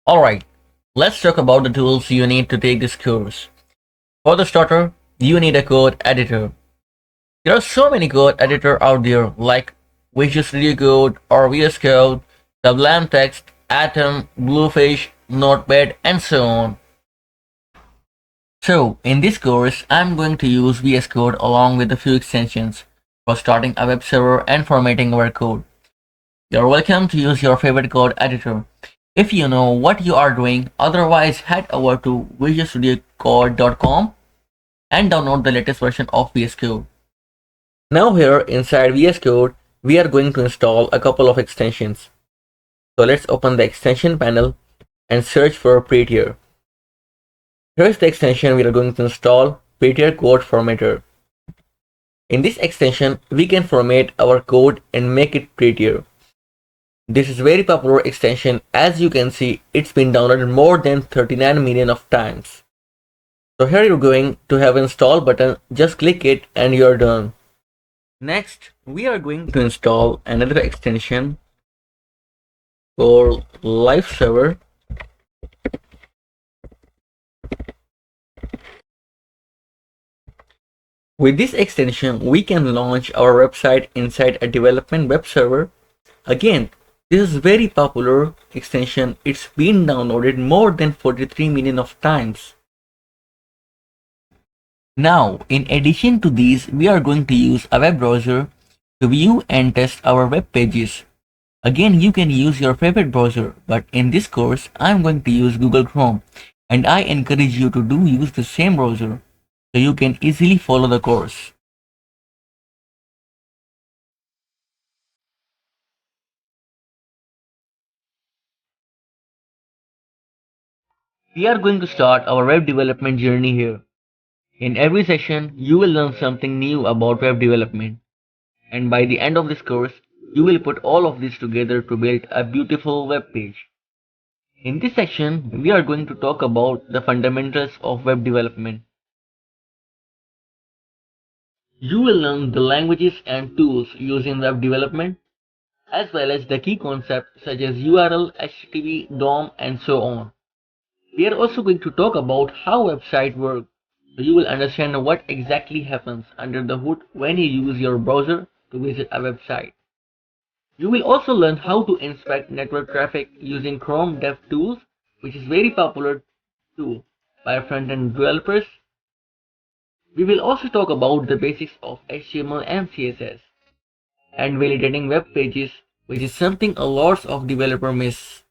Alright, let's talk about the tools you need to take this course. For the starter, you need a code editor. There are so many code editors out there like Visual Studio Code or VS Code, Sublime Text, Atom, Bluefish, Notepad, and so on. So, in this course, I'm going to use VS Code along with a few extensions for starting a web server and formatting our code. You're welcome to use your favorite code editor if you know what you are doing. Otherwise, head over to visualstudiocode.com and download the latest version of VS Code. Now here inside VS Code, we are going to install a couple of extensions. So let's open the extension panel and search for Prettier. Here's the extension we are going to install, Prettier Code Formatter. In this extension, we can format our code and make it prettier. This is very popular extension. As you can see, it's been downloaded more than 39 million of times. So here you're going to have install button, just click it and you're done. Next, we are going to install another extension called Live Server. With this extension, we can launch our website inside a development web server. Again, this is very popular extension. It's been downloaded more than 43 million of times. Now, in addition to these, we are going to use a web browser to view and test our web pages. Again, you can use your favorite browser, but in this course, I'm going to use Google Chrome, and I encourage you to use the same browser so you can easily follow the course. We are going to start our web development journey here. In every session, you will learn something new about web development. And by the end of this course, you will put all of this together to build a beautiful web page. In this section, we are going to talk about the fundamentals of web development. You will learn the languages and tools used in web development, as well as the key concepts such as URL, HTTP, DOM, and so on. We are also going to talk about how websites work, so you will understand what exactly happens under the hood when you use your browser to visit a website. You will also learn how to inspect network traffic using Chrome DevTools, which is very popular tool by front-end developers. We will also talk about the basics of HTML and CSS and validating web pages, which is something a lot of developers miss.